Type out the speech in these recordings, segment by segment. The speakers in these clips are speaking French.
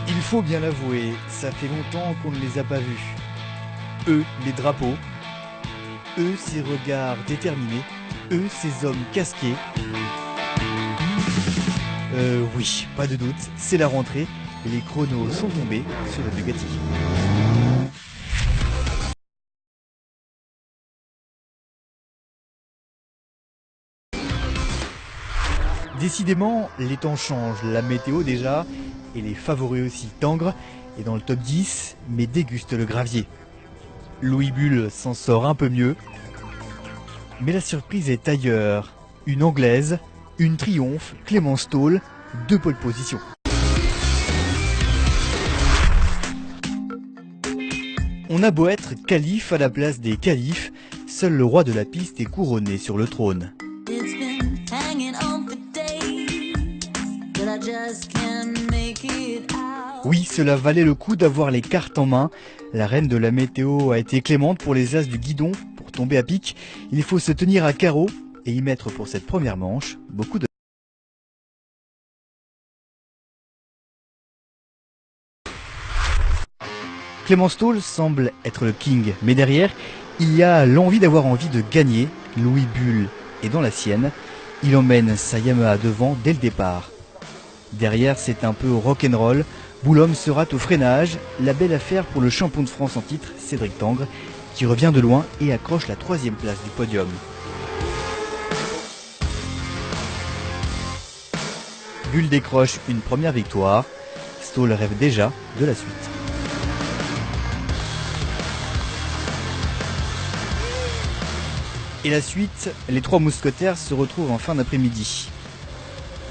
Il faut bien l'avouer, ça fait longtemps qu'on ne les a pas vus. Eux, les drapeaux. Eux, ces regards déterminés. Eux, ces hommes casqués. Oui, pas de doute, c'est la rentrée et les chronos sont tombés sur la Bugatti. Décidément, les temps changent, la météo déjà, et les favoris aussi. Tangres est dans le top 10, mais déguste le gravier. Louis Bull s'en sort un peu mieux, mais la surprise est ailleurs. Une anglaise, une triomphe, Clémence Taulle, 2 pole position. On a beau être calife à la place des califes, seul le roi de la piste est couronné sur le trône. Oui, cela valait le coup d'avoir les cartes en main. La reine de la météo a été clémente pour les as du guidon. Pour tomber à pic, il faut se tenir à carreau et y mettre pour cette première manche beaucoup de... Clémence Taulle semble être le king, mais derrière, il y a l'envie d'avoir envie de gagner. Louis Bull est dans la sienne. Il emmène sa Yamaha devant dès le départ. Derrière, c'est un peu rock'n'roll. Boulogne se rate au freinage. La belle affaire pour le champion de France en titre, Cédric Tangres, qui revient de loin et accroche la 3e place du podium. Bull décroche une première victoire. Stoll rêve déjà de la suite. Et la suite, les 3 mousquetaires se retrouvent en fin d'après-midi.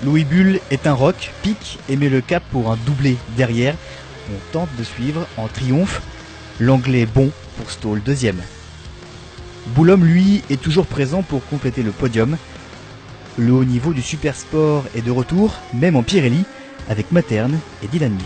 Louis Bull est un rock, pique et met le cap pour un doublé derrière. On tente de suivre en triomphe. L'anglais bon pour Stoll 2e. Boulogne, lui, est toujours présent pour compléter le podium. Le haut niveau du super sport est de retour, même en Pirelli, avec Materne et Dylan Mill.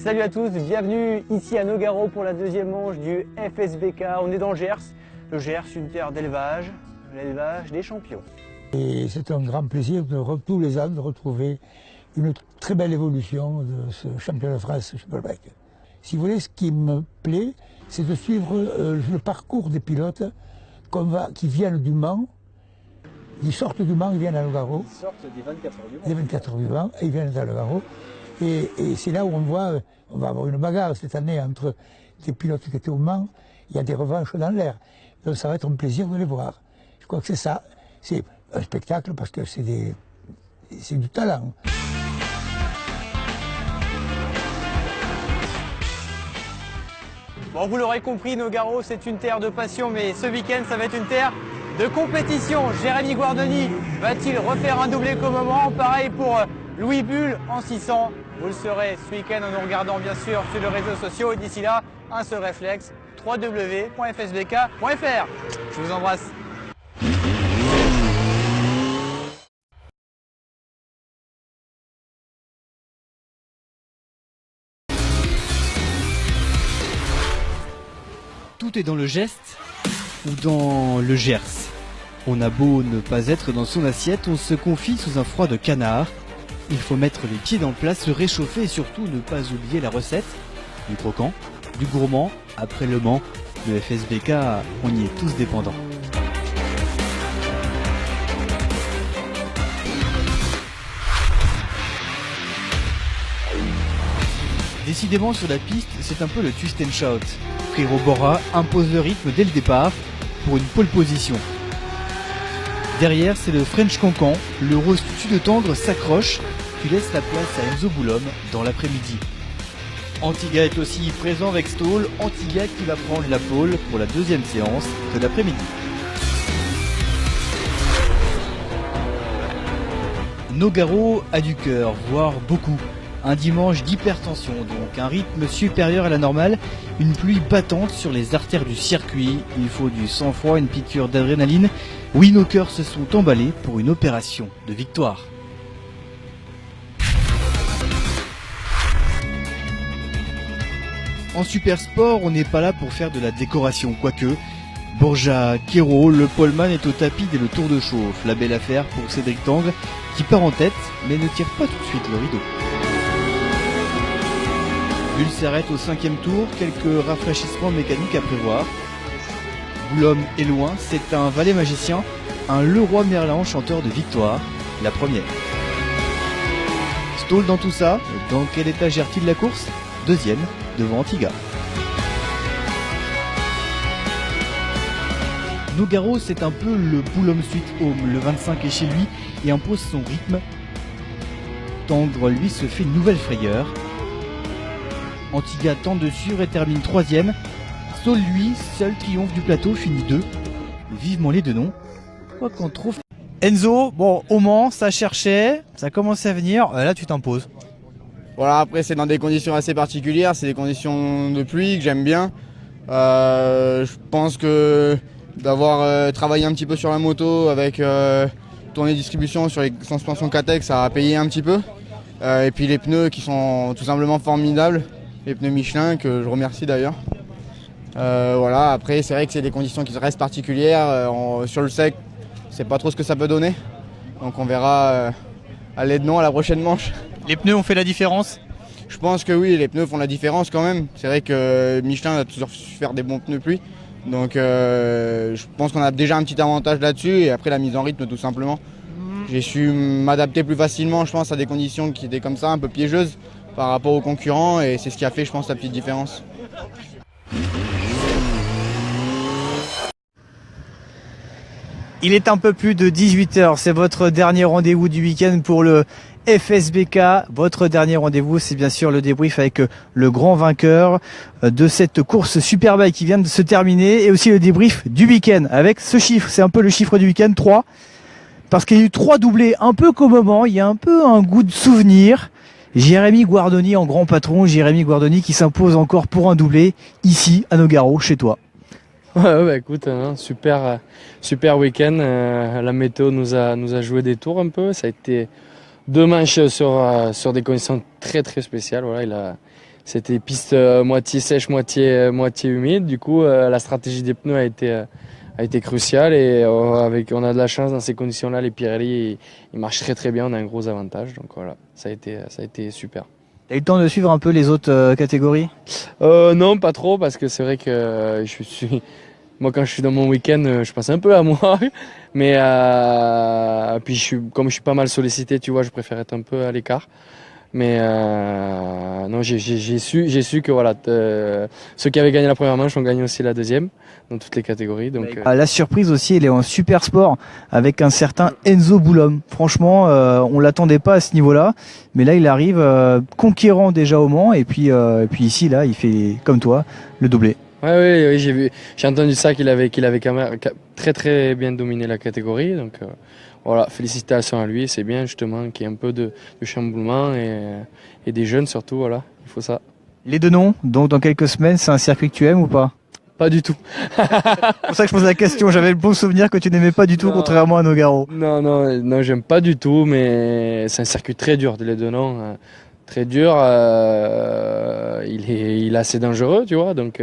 Salut à tous, bienvenue ici à Nogaro pour la 2e manche du FSBK. On est dans le Gers. Le Gers, une terre d'élevage, l'élevage des champions. Et c'est un grand plaisir tous les ans de retrouver une très belle évolution de ce championnat de France Superbike. Si vous voulez, ce qui me plaît, c'est de suivre le parcours des pilotes qui viennent du Mans. Ils sortent du Mans, ils viennent à Nogaro. Ils sortent des 24 heures du Mans. Des 24 heures du Mans, et ils viennent à Nogaro. Et c'est là où on voit, on va avoir une bagarre cette année entre des pilotes qui étaient au Mans. Il y a des revanches dans l'air. Donc ça va être un plaisir de les voir. Je crois que c'est ça. C'est un spectacle parce que c'est du talent. Bon, vous l'aurez compris, Nogaro, c'est une terre de passion, mais ce week-end, ça va être une terre de compétition. Jérémy Guardoni va-t-il refaire un doublé comme moment? Pareil pour Louis Bull en 600. Vous le saurez ce week-end en nous regardant bien sûr sur les réseaux sociaux. Et d'ici là, un seul réflexe, www.fsbk.fr. Je vous embrasse. Tout est dans le geste ou dans le Gers. On a beau ne pas être dans son assiette, on se confie sous un froid de canard. Il faut mettre les pieds dans le plat, se réchauffer et surtout ne pas oublier la recette. Du croquant, du gourmand, après le Mans, le FSBK, on y est tous dépendants. Décidément sur la piste, c'est un peu le twist and shout. Frérot Bora impose le rythme dès le départ pour une pole position. Derrière, c'est le French Cancan, le rose de tendre s'accroche, puis laisse la place à Enzo Boulom dans l'après-midi. Antiga est aussi présent avec Stoll, Antiga qui va prendre la pole pour la deuxième séance de l'après-midi. Nogaro a du cœur, voire beaucoup. Un dimanche d'hypertension, donc un rythme supérieur à la normale, une pluie battante sur les artères du circuit, il faut du sang-froid, une piqûre d'adrénaline. Oui, nos cœurs se sont emballés pour une opération de victoire. En super sport, on n'est pas là pour faire de la décoration, quoique. Borja Quero, le poleman est au tapis dès le tour de chauffe. La belle affaire pour Cédric Tangue, qui part en tête, mais ne tire pas tout de suite le rideau. Bull s'arrête au 5e tour, quelques rafraîchissements mécaniques à prévoir. Boulom est loin, c'est un valet magicien, un Leroy Merlin chanteur de victoire, la première. Stoll dans tout ça, dans quel état gère-t-il la course? Deuxième, devant Antiga. Nogaro, c'est un peu le Boulom Sweet Home, le 25 est chez lui et impose son rythme. Tendre, lui, se fait une nouvelle frayeur. Antiga tente de suivre et termine 3e. Stoll, lui, seul triomphe du plateau, finit 2. Vivement les deux noms. Quoi qu'on trouve. Enzo, bon, au Mans, ça cherchait, ça commençait à venir, là tu t'imposes. Voilà, après c'est dans des conditions assez particulières, c'est des conditions de pluie que j'aime bien. Je pense que d'avoir travaillé un petit peu sur la moto avec tournée distribution sur les suspensions Katech, ça a payé un petit peu. Et puis les pneus qui sont tout simplement formidables, les pneus Michelin que je remercie d'ailleurs. Voilà, après c'est vrai que c'est des conditions qui restent particulières. Sur le sec, c'est pas trop ce que ça peut donner. Donc on verra à l'aide non à la prochaine manche. Les pneus ont fait la différence? Je pense que oui, les pneus font la différence quand même. C'est vrai que Michelin a toujours su faire des bons pneus pluie. Donc je pense qu'on a déjà un petit avantage là-dessus. Et après la mise en rythme tout simplement. J'ai su m'adapter plus facilement, je pense, à des conditions qui étaient comme ça, un peu piégeuses par rapport aux concurrents. Et c'est ce qui a fait, je pense, la petite différence. Il est un peu plus de 18h, c'est votre dernier rendez-vous du week-end pour le FSBK. Votre dernier rendez-vous, c'est bien sûr le débrief avec le grand vainqueur de cette course Superbike qui vient de se terminer et aussi le débrief du week-end avec ce chiffre, c'est un peu le chiffre du week-end, 3. Parce qu'il y a eu 3 doublés un peu qu'au moment, il y a un peu un goût de souvenir. Jérémy Guardoni en grand patron, Jérémy Guardoni qui s'impose encore pour un doublé ici à Nogaro, chez toi. Ouais, bah écoute, super week-end. La météo nous a joué des tours un peu. Ça a été 2 manches sur des conditions très très spéciales. Voilà, c'était piste moitié sèche, moitié humide. Du coup, la stratégie des pneus a été cruciale et on a de la chance dans ces conditions-là. Les Pirelli, ils marchent très très bien. On a un gros avantage. Donc voilà, ça a été super. T'as eu le temps de suivre un peu les autres catégories? Non, pas trop, parce que c'est vrai que moi quand je suis dans mon week-end, je passe un peu à moi. Mais puis comme je suis pas mal sollicité, tu vois, je préfère être un peu à l'écart. Mais non, j'ai su que voilà, ceux qui avaient gagné la première manche ont gagné aussi la deuxième dans toutes les catégories. Donc la surprise aussi, elle est en super sport avec un certain Enzo Boulom. Franchement, on l'attendait pas à ce niveau-là, mais là il arrive conquérant déjà au Mans et puis ici là, il fait comme toi le doublé. Oui, j'ai entendu ça qu'il avait quand même très très bien dominé la catégorie. Donc voilà, félicitations à lui. C'est bien justement qu'il y ait un peu de chamboulement et des jeunes surtout. Voilà, il faut ça. Les deux noms, donc dans quelques semaines, c'est un circuit que tu aimes ou pas? Pas du tout. C'est pour ça que je pose la question. J'avais le bon souvenir que tu n'aimais pas du tout, contrairement à Nogaro. Non, j'aime pas du tout, mais c'est un circuit très dur, les deux noms. Très dur. Il est assez dangereux, tu vois. Donc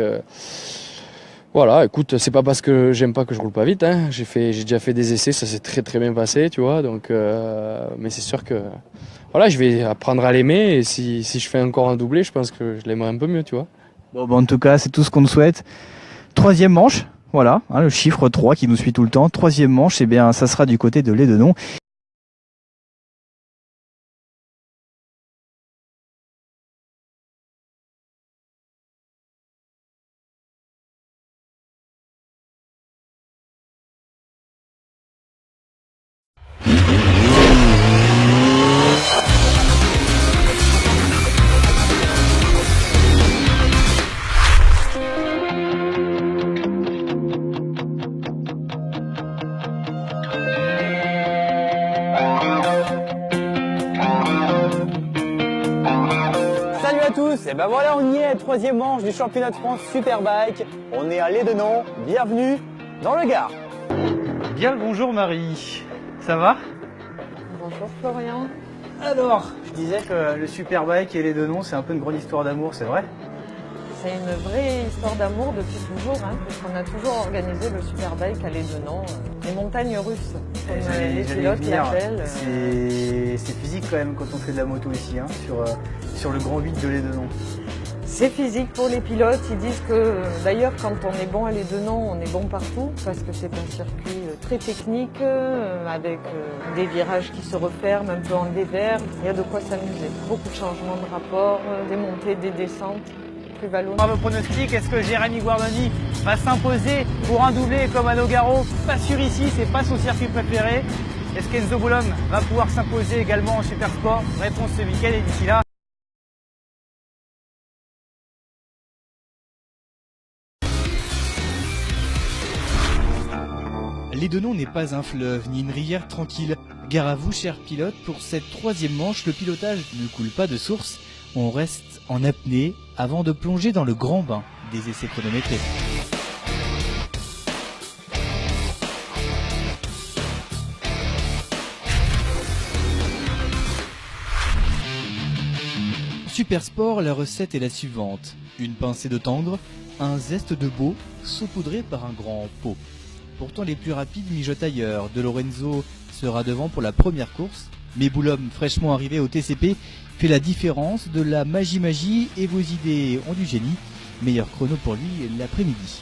voilà, écoute, c'est pas parce que j'aime pas que je roule pas vite. Hein. J'ai déjà fait des essais, ça s'est très très bien passé, tu vois. Donc, mais c'est sûr que voilà, je vais apprendre à l'aimer. Et si je fais encore un doublé, je pense que je l'aimerai un peu mieux, tu vois. Bon, en tout cas, c'est tout ce qu'on nous souhaite. 3e manche, voilà, hein, le chiffre 3 qui nous suit tout le temps. 3e manche, eh bien, ça sera du côté de Lédenon. à tous, et ben voilà, on y est, troisième manche du championnat de France Superbike. On est à Lédenon, bienvenue dans le Gard. Bien le bonjour Marie, ça va? Bonjour Florian. Alors, je disais que le Superbike et Lédenon, c'est un peu une grande histoire d'amour, c'est vrai? C'est une vraie histoire d'amour depuis toujours, puisqu'on a toujours organisé le Superbike à Lédenon, les montagnes russes, comme les pilotes l'appellent. C'est physique quand même quand on fait de la moto ici, sur le grand vide de Lédenon. C'est physique pour les pilotes, ils disent que d'ailleurs quand on est bon à Lédenon, on est bon partout, parce que c'est un circuit très technique, avec des virages qui se referment, un peu en dévers, il y a de quoi s'amuser. Beaucoup de changements de rapport, des montées, des descentes. Dans vos pronostics, est-ce que Jérémy Guardoni va s'imposer pour un doublé comme à Nogaro? Pas sûr ici, c'est pas son circuit préféré. Est-ce qu'Enzo Boulom va pouvoir s'imposer également en Supersport? Réponse ce week-end et d'ici là. Lédenon n'est pas un fleuve ni une rivière tranquille. Gare à vous, chers pilotes, pour cette troisième manche, le pilotage ne coule pas de source. On reste en apnée avant de plonger dans le grand bain des essais chronométrés. Supersport, la recette est la suivante. Une pincée de tendre, un zeste de beau, saupoudré par un grand pot. Pourtant les plus rapides mijotent ailleurs. De Lorenzo sera devant pour la première course. Mais Boulom, fraîchement arrivé au TCP, fait la différence de la magie et vos idées ont du génie. Meilleur chrono pour lui l'après-midi.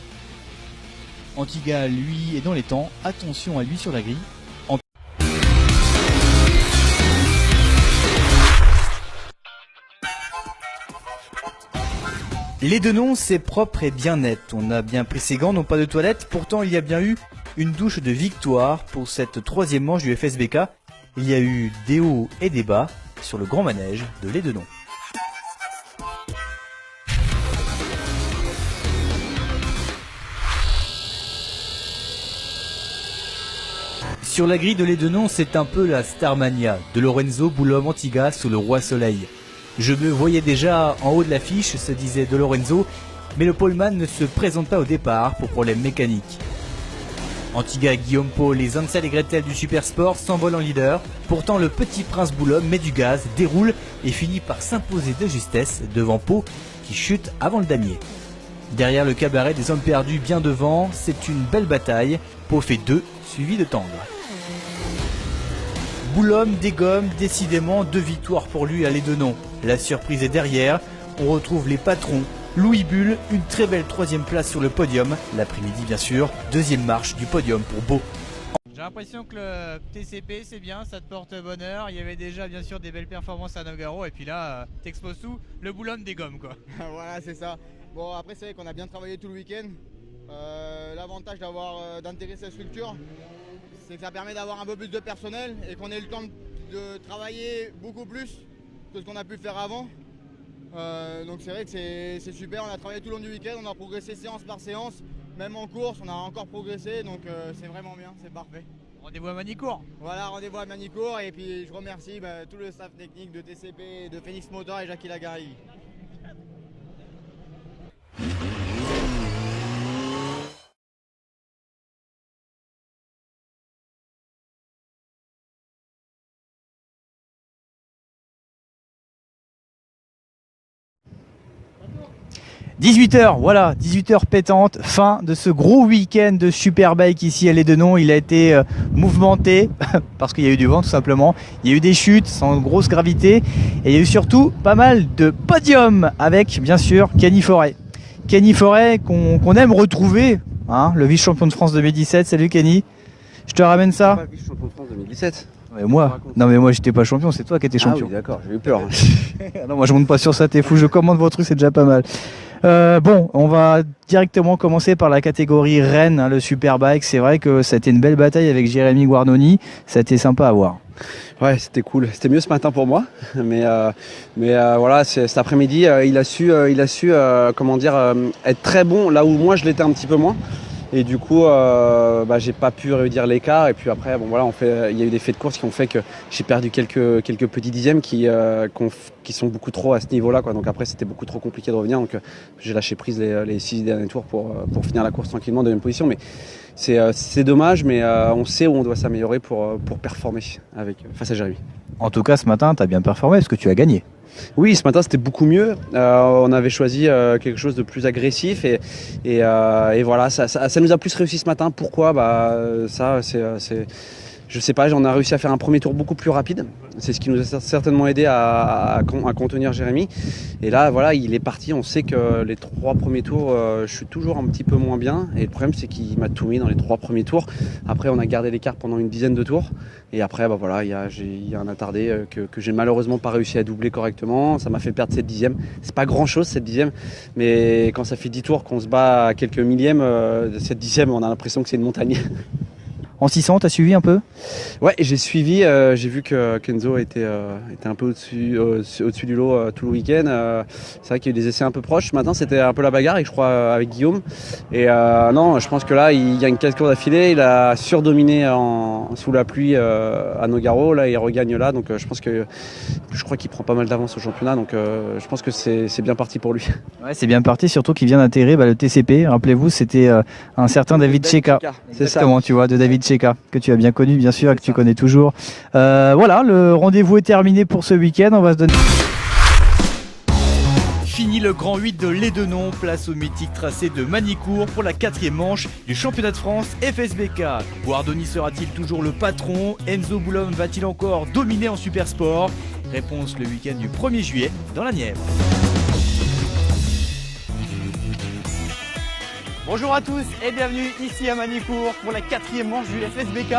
Antiga, lui, est dans les temps. Attention à lui sur la grille. Lédenon, c'est propre et bien net. On a bien pris ses gants, non pas de toilette. Pourtant, il y a bien eu une douche de victoire pour cette troisième manche du FSBK. Il y a eu des hauts et des bas sur le grand manège de Lédenon. Sur la grille de Lédenon, c'est un peu la Starmania de Lorenzo Boulom Antiga sous le roi soleil. Je me voyais déjà en haut de l'affiche, se disait de Lorenzo, mais le poleman ne se présente pas au départ pour problème mécanique. Antiga, Guillaume Paul, les Ansel et Gretel du Supersport s'envolent en leader. Pourtant, le petit prince Boulom met du gaz, déroule et finit par s'imposer de justesse devant Pau qui chute avant le damier. Derrière le cabaret des hommes perdus bien devant, c'est une belle bataille. Pau fait 2, suivi de Tendre. Boulom dégomme décidément 2 victoires pour lui à Lédenon. La surprise est derrière. On retrouve les patrons. Louis Bull, une très belle 3e place sur le podium. L'après-midi, bien sûr, 2e marche du podium pour Beau. J'ai l'impression que le TCP c'est bien, ça te porte bonheur. Il y avait déjà bien sûr des belles performances à Nogaro et puis là, t'exposes tout, le Boulom dégomme quoi. Voilà, c'est ça. Bon, après, c'est vrai qu'on a bien travaillé tout le week-end. L'avantage d'intégrer cette structure, c'est que ça permet d'avoir un peu plus de personnel et qu'on ait le temps de travailler beaucoup plus que ce qu'on a pu faire avant. Donc c'est vrai que c'est super, on a travaillé tout le long du week-end, on a progressé séance par séance, même en course on a encore progressé, donc c'est vraiment bien, c'est parfait. Rendez-vous à Manicourt. Voilà, rendez-vous à Manicourt et puis je remercie tout le staff technique de TCP, de Phoenix Motor et Jackie Lagari. – 18h, voilà, 18h pétante, fin de ce gros week-end de Superbike ici à Lédenon. Il a été mouvementé parce qu'il y a eu du vent tout simplement. Il y a eu des chutes sans grosse gravité et il y a eu surtout pas mal de podiums avec bien sûr Kenny Forêt. Kenny Forêt qu'on aime retrouver, hein, le vice-champion de France 2017. Salut Kenny, je te ramène ça. Pas vice-champion de France 2017. Mais moi j'étais pas champion, c'est toi qui étais champion. Ah oui, d'accord, j'ai eu peur. Non, moi je monte pas sur ça, t'es fou, je commande votre truc, c'est déjà pas mal. Bon, on va directement commencer par la catégorie Rennes, hein, le Superbike. C'est vrai que ça a été une belle bataille avec Jérémy Guardoni, ça a été sympa à voir. Ouais, c'était cool. C'était mieux ce matin pour moi, mais voilà, cet après-midi, il a su, comment dire, être très bon là où moi je l'étais un petit peu moins. Et du coup, j'ai pas pu réduire l'écart. Et puis après, bon voilà, il y a eu des faits de course qui ont fait que j'ai perdu quelques petits dixièmes qui sont beaucoup trop à ce niveau-là, quoi. Donc après, c'était beaucoup trop compliqué de revenir. Donc j'ai lâché prise les 6 derniers tours pour finir la course tranquillement, deuxième position. Mais c'est dommage, mais on sait où on doit s'améliorer pour performer face à Jérémy. En tout cas, ce matin, tu as bien performé parce que tu as gagné. Oui, ce matin c'était beaucoup mieux. On avait choisi quelque chose de plus agressif et voilà, ça nous a plus réussi ce matin. Pourquoi ? Je sais pas, on a réussi à faire un premier tour beaucoup plus rapide. C'est ce qui nous a certainement aidé à contenir Jérémy. Et là, voilà, il est parti. On sait que les 3 premiers tours, je suis toujours un petit peu moins bien. Et le problème, c'est qu'il m'a tout mis dans les 3 premiers tours. Après, on a gardé l'écart pendant une dizaine de tours. Et après, voilà, il y a un attardé que j'ai malheureusement pas réussi à doubler correctement. Ça m'a fait perdre 7 dixièmes. C'est pas grand-chose, 7 dixièmes. Mais quand ça fait 10 tours qu'on se bat à quelques millièmes, 7 dixièmes, on a l'impression que c'est une montagne. En 600, t'as suivi un peu ? Ouais, j'ai suivi, j'ai vu que Kenzo était un peu au-dessus du lot tout le week-end. C'est vrai qu'il y a eu des essais un peu proches. Maintenant, c'était un peu la bagarre, je crois, avec Guillaume. Et non, je pense que là, il gagne 4 courses d'affilée. Il a surdominé sous la pluie à Nogaro. Là, il regagne là. Donc, je crois qu'il prend pas mal d'avance au championnat. Donc, je pense que c'est bien parti pour lui. Ouais, c'est bien parti, surtout qu'il vient d'intégrer le TCP. Rappelez-vous, c'était un certain David Cheika. C'est ça. Comment tu vois, de David Cheika, que tu as bien connu, bien sûr, et que tu connais toujours. Voilà, le rendez-vous est terminé pour ce week-end. On va se donner. Fini le Grand 8 de l'Édenon, place au mythique tracé de Manicourt pour la 4e manche du championnat de France FSBK. Guardoni sera-t-il toujours le patron ? Enzo Boulogne va-t-il encore dominer en super sport ? Réponse le week-end du 1er juillet dans la Nièvre. Bonjour à tous et bienvenue ici à Manicourt pour la 4e manche du FSBK.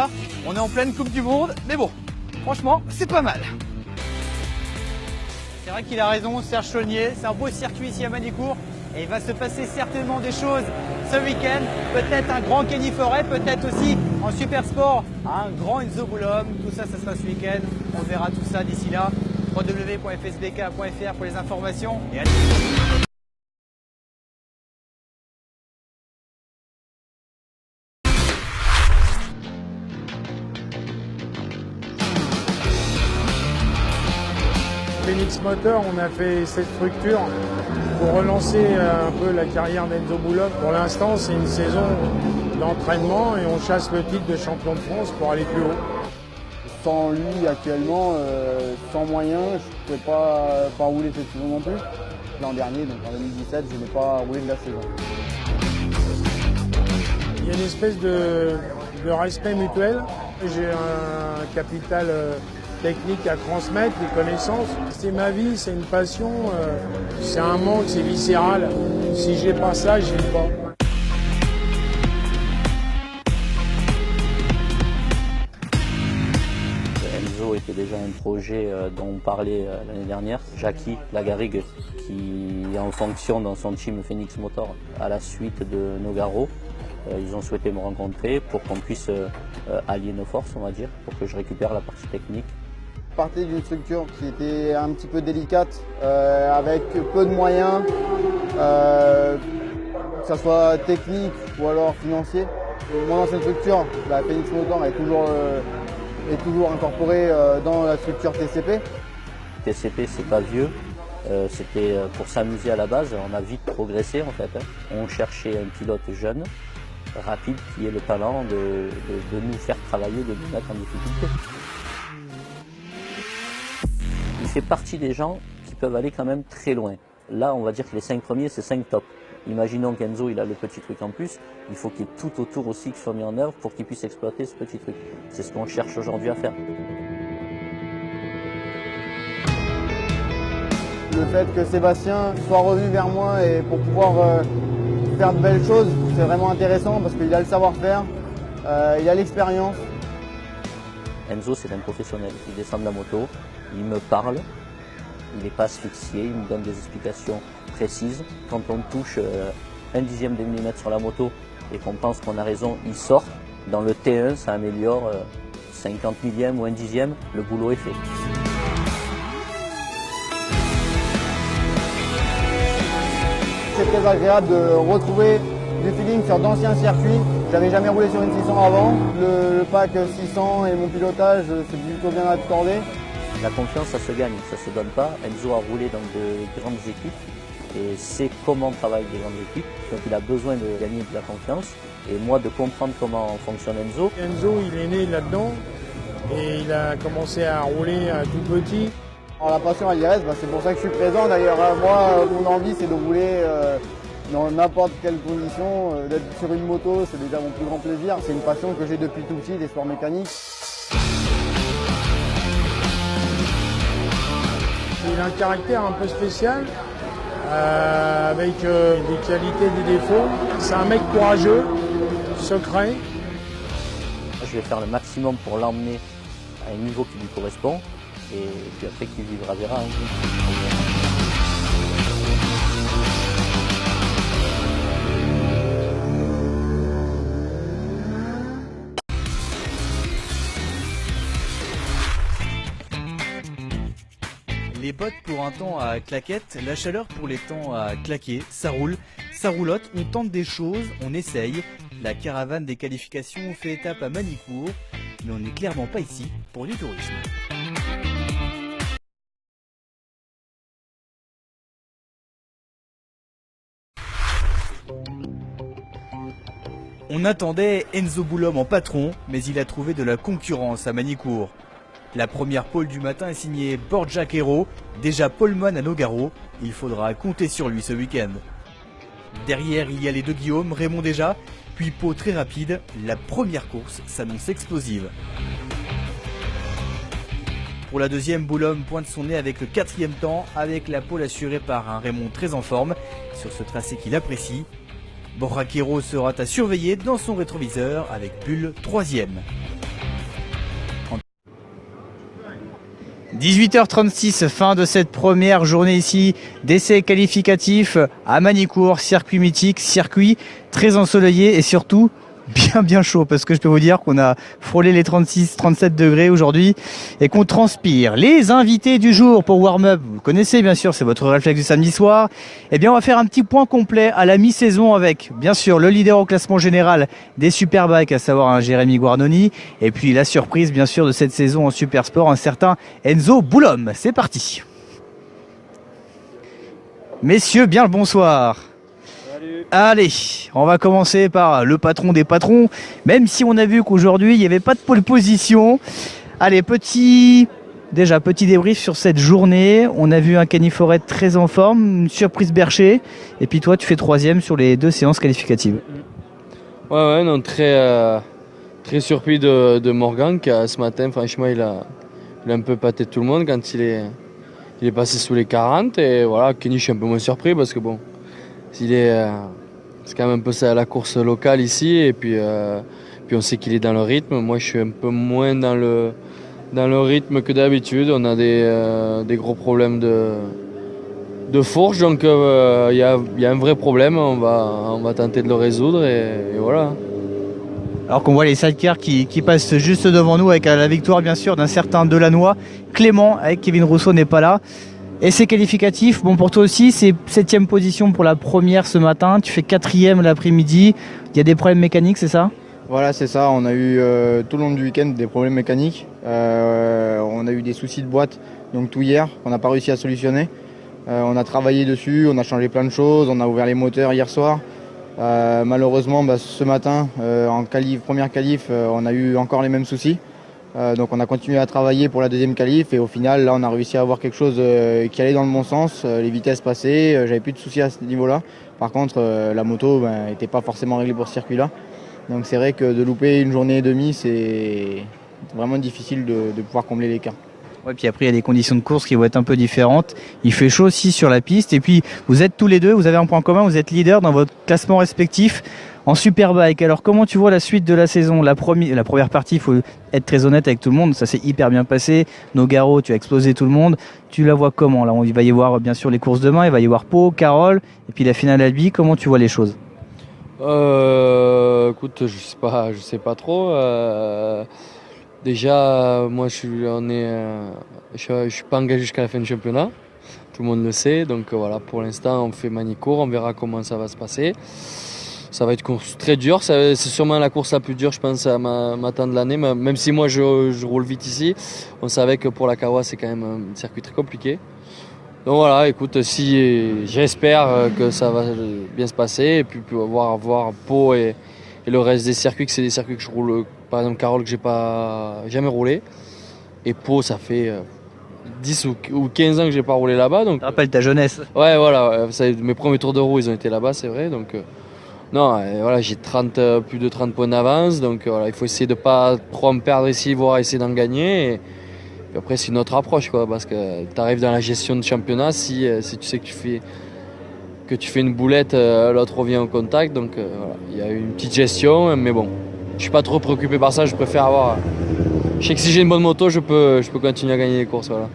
On est en pleine Coupe du Monde, mais bon, franchement, c'est pas mal. C'est vrai qu'il a raison, Serge Saulnier, c'est un beau circuit ici à Manicourt et il va se passer certainement des choses ce week-end. Peut-être un grand Kenny Forêt, peut-être aussi en super sport un grand Enzo Boulogne. Tout ça, ça sera ce week-end. On verra tout ça d'ici là. www.fsbk.fr pour les informations et allez. Phoenix Motor, on a fait cette structure pour relancer un peu la carrière d'Enzo Boulogne. Pour l'instant, c'est une saison d'entraînement et on chasse le titre de champion de France pour aller plus haut. Sans lui, actuellement, sans moyens, je ne pouvais pas rouler cette saison non plus. L'an dernier, donc en 2017, je n'ai pas roulé de la saison. Il y a une espèce de respect mutuel. J'ai un capital technique à transmettre, des connaissances. C'est ma vie, c'est une passion, c'est un manque, c'est viscéral. Si j'ai pas ça, j'ai pas. Enzo était déjà un projet dont on parlait l'année dernière. Jackie Lagarrigue, qui est en fonction dans son team Phoenix Motor à la suite de Nogaro. Ils ont souhaité me rencontrer pour qu'on puisse allier nos forces, on va dire, pour que je récupère la partie technique. Je partais d'une structure qui était un petit peu délicate, avec peu de moyens, que ce soit technique ou alors financier. Mon ancienne structure, la Phoenix Motor, est toujours incorporée dans la structure TCP. TCP, c'est pas vieux, c'était pour s'amuser à la base. On a vite progressé en fait. On cherchait un pilote jeune, rapide, qui ait le talent de nous faire travailler, de nous mettre en difficulté. Il fait partie des gens qui peuvent aller quand même très loin. Là, on va dire que les 5 premiers, c'est 5 tops. Imaginons qu'Enzo, il a le petit truc en plus. Il faut qu'il y ait tout autour aussi qui soit mis en œuvre pour qu'il puisse exploiter ce petit truc. C'est ce qu'on cherche aujourd'hui à faire. Le fait que Sébastien soit revenu vers moi et pour pouvoir faire de belles choses, c'est vraiment intéressant parce qu'il a le savoir-faire, il a l'expérience. Enzo, c'est un professionnel. Il descend de la moto, il me parle, il n'est pas asphyxié, il me donne des explications précises. Quand on touche 1/10 de millimètre sur la moto et qu'on pense qu'on a raison, il sort. Dans le T1, ça améliore 50 millièmes ou 1/10, le boulot est fait. C'est très agréable de retrouver du feeling sur d'anciens circuits. J'avais jamais roulé sur une 600 avant. Le pack 600 et mon pilotage, c'est plutôt bien accordé. La confiance, ça se gagne, ça se donne pas. Enzo a roulé dans de grandes équipes et sait comment travaillent des grandes équipes. Donc il a besoin de gagner de la confiance et moi de comprendre comment fonctionne Enzo. Enzo, il est né là-dedans et il a commencé à rouler tout petit. Alors, la passion, elle y reste, c'est pour ça que je suis présent. D'ailleurs, moi, mon envie, c'est de rouler dans n'importe quelle condition. D'être sur une moto, c'est déjà mon plus grand plaisir. C'est une passion que j'ai depuis tout petit, des sports mécaniques. Il a un caractère un peu spécial, avec des qualités et des défauts. C'est un mec courageux, secret. Je vais faire le maximum pour l'emmener à un niveau qui lui correspond. Et puis après, qui vivra verra. Les bottes pour un temps à claquettes, la chaleur pour les temps à claquer, ça roule, ça roulotte, on tente des choses, on essaye. La caravane des qualifications fait étape à Magny-Cours, mais on n'est clairement pas ici pour du tourisme. On attendait Enzo Boulom en patron, mais il a trouvé de la concurrence à Magny-Cours. La première pole du matin est signée Borja Quero, déjà poleman à Nogaro. Il faudra compter sur lui ce week-end. Derrière, il y a les deux Guillaume, Raymond déjà, puis Pau très rapide. La première course s'annonce explosive. Pour la deuxième, Boulom pointe son nez avec le 4e temps, avec la pole assurée par un Raymond très en forme, sur ce tracé qu'il apprécie. Borja Quero sera à surveiller dans son rétroviseur avec Bull 3e. 18h36, fin de cette première journée ici d'essais qualificatifs à Magny-Cours, circuit mythique, circuit très ensoleillé et surtout bien chaud parce que je peux vous dire qu'on a frôlé les 36-37 degrés aujourd'hui et qu'on transpire. Les invités du jour pour warm-up, vous connaissez bien sûr, c'est votre réflexe du samedi soir. Eh bien on va faire un petit point complet à la mi-saison avec bien sûr le leader au classement général des Superbikes, à savoir un Jérémy Guarnoni, et puis la surprise bien sûr de cette saison en Supersport, un certain Enzo Boulom. C'est parti. Messieurs, bien le bonsoir. Allez, on va commencer par le patron des patrons, même si on a vu qu'aujourd'hui il n'y avait pas de pole position. Allez, petit débrief sur cette journée. On a vu un Kenny Forret très en forme, une surprise Bercher, et puis toi tu fais 3e sur les 2 séances qualificatives. Ouais, non, très surpris de Morgan qui ce matin, franchement, il a un peu pâté tout le monde quand il est passé sous les 40, et voilà, Kenny je suis un peu moins surpris parce que bon, c'est quand même un peu ça la course locale ici, et puis on sait qu'il est dans le rythme. Moi je suis un peu moins dans le rythme que d'habitude. On a des gros problèmes de fourche, donc il y a un vrai problème. On va tenter de le résoudre et voilà. Alors qu'on voit les sidecars qui passent juste devant nous avec la victoire bien sûr d'un certain Delannoy. Clément avec Kevin Rousseau n'est pas là. Et c'est qualificatif, bon pour toi aussi, c'est 7e position pour la première ce matin, tu fais 4e l'après-midi, il y a des problèmes mécaniques, c'est ça? Voilà, c'est ça, on a eu tout le long du week-end des problèmes mécaniques, on a eu des soucis de boîte, donc tout hier, on n'a pas réussi à solutionner. On a travaillé dessus, on a changé plein de choses, on a ouvert les moteurs hier soir. Malheureusement, ce matin, en première qualif, on a eu encore les mêmes soucis. Donc on a continué à travailler pour la deuxième qualif et au final là on a réussi à avoir quelque chose qui allait dans le bon sens, les vitesses passées, j'avais plus de soucis à ce niveau-là. Par contre la moto n'était pas forcément réglée pour ce circuit-là. Donc c'est vrai que de louper une journée et demie, c'est vraiment difficile de pouvoir combler l'écart. Ouais, puis après il y a des conditions de course qui vont être un peu différentes. Il fait chaud aussi sur la piste et puis vous êtes tous les deux, vous avez un point commun, vous êtes leader dans votre classement respectif en Superbike. Alors comment tu vois la suite de la saison? La première partie, il faut être très honnête avec tout le monde, ça s'est hyper bien passé. Nogaro, tu as explosé tout le monde. Tu la vois comment là? Il va y avoir bien sûr les courses demain, il va y avoir Pau, Carole et puis la finale Albi. Comment tu vois les choses? Écoute, je sais pas trop. Déjà, moi je suis pas engagé jusqu'à la fin du championnat. Tout le monde le sait, donc voilà, pour l'instant on fait Magny-Cours, on verra comment ça va se passer. Ça va être une course très dure, c'est sûrement la course la plus dure je pense à m'attendre de l'année, même si moi je roule vite ici, on savait que pour la Kawa c'est quand même un circuit très compliqué. Donc voilà, écoute, si j'espère que ça va bien se passer et puis voir Pau et le reste des circuits, que c'est des circuits que je roule, par exemple Carole que j'ai pas jamais roulé, et Pau ça fait 10 ou 15 ans que j'ai pas roulé là-bas. Donc Ça rappelle ta jeunesse. ouais voilà, mes premiers tours de roue ils ont été là-bas c'est vrai, donc non, voilà, j'ai plus de 30 points d'avance, donc voilà, il faut essayer de pas trop en perdre ici, voire essayer d'en gagner. Et puis après, c'est une autre approche, quoi, parce que tu arrives dans la gestion de championnat, si tu sais que tu fais une boulette, l'autre revient au contact, donc voilà, il y a une petite gestion, mais bon, je suis pas trop préoccupé par ça, je préfère avoir. Je sais que si j'ai une bonne moto, je peux continuer à gagner les courses, voilà.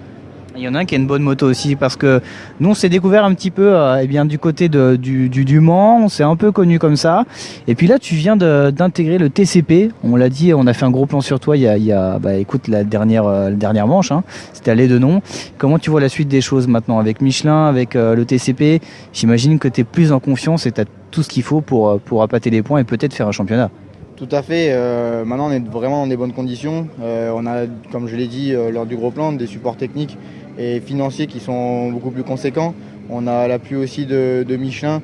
Il y en a un qui a une bonne moto aussi parce que nous on s'est découvert un petit peu du côté du Mans, on s'est un peu connu comme ça. Et puis là tu viens d'intégrer le TCP, on l'a dit, on a fait un gros plan sur toi il y a écoute la dernière manche, hein, c'était à l'Aidenon. Comment tu vois la suite des choses maintenant avec Michelin, avec le TCP? J'imagine que tu es plus en confiance et tu as tout ce qu'il faut pour appâter les points et peut-être faire un championnat. Tout à fait, maintenant on est vraiment dans des bonnes conditions. On a, comme je l'ai dit lors du gros plan, des supports techniques et financiers qui sont beaucoup plus conséquents. On a l'appui aussi de Michelin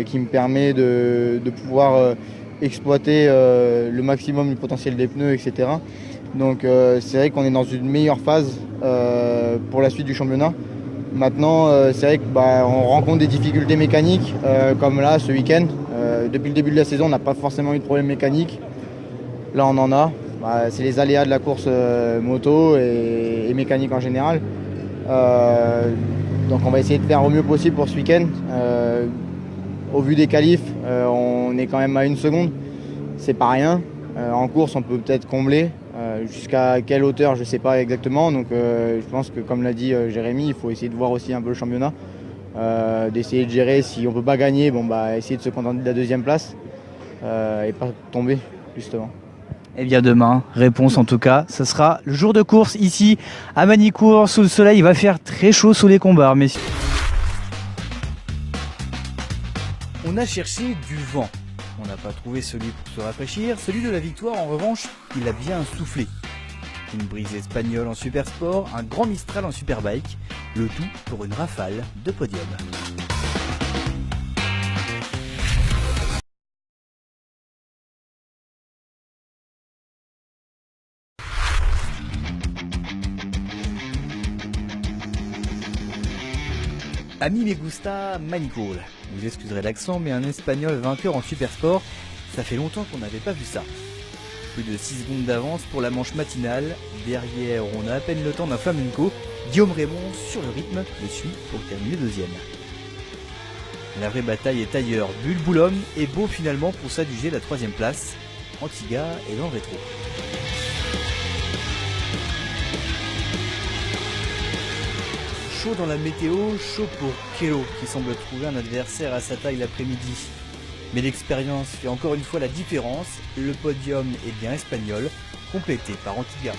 qui me permet de pouvoir exploiter le maximum du potentiel des pneus, etc. Donc c'est vrai qu'on est dans une meilleure phase pour la suite du championnat. Maintenant, c'est vrai qu'on rencontre des difficultés mécaniques, comme là ce week-end. Depuis le début de la saison, on n'a pas forcément eu de problème mécanique. Là, on en a. C'est les aléas de la course moto et mécanique en général. Donc on va essayer de faire au mieux possible pour ce week-end. Au vu des qualifs, on est quand même à 1 seconde. C'est pas rien. En course, on peut peut-être combler. Jusqu'à quelle hauteur, je ne sais pas exactement. Donc je pense que, comme l'a dit Jérémy, il faut essayer de voir aussi un peu le championnat. D'essayer de gérer, si on ne peut pas gagner, essayer de se contenter de la 2e place et pas tomber justement. Et bien demain, réponse en tout cas, ce sera le jour de course ici à Magny-Cours, sous le soleil. Il va faire très chaud sous les combats, messieurs. On a cherché du vent. On n'a pas trouvé celui pour se rafraîchir. Celui de la victoire, en revanche, il a bien soufflé. Une brise espagnole en super sport, un grand Mistral en superbike, le tout pour une rafale de podium. A mí me gusta Magny-Cours. Vous excuserez l'accent, mais un Espagnol vainqueur en super sport, ça fait longtemps qu'on n'avait pas vu ça. Plus de 6 secondes d'avance pour la manche matinale. Derrière, on a à peine le temps d'un flamenco. Guillaume Raymond, sur le rythme, le suit pour terminer 2e. La vraie bataille est ailleurs. Bull Boulogne est beau finalement pour s'adjuger la 3e place. Antiga est dans le rétro. Chaud dans la météo, chaud pour Kelo qui semble trouver un adversaire à sa taille l'après-midi. Mais l'expérience fait encore une fois la différence, le podium est bien espagnol, complété par Antiga.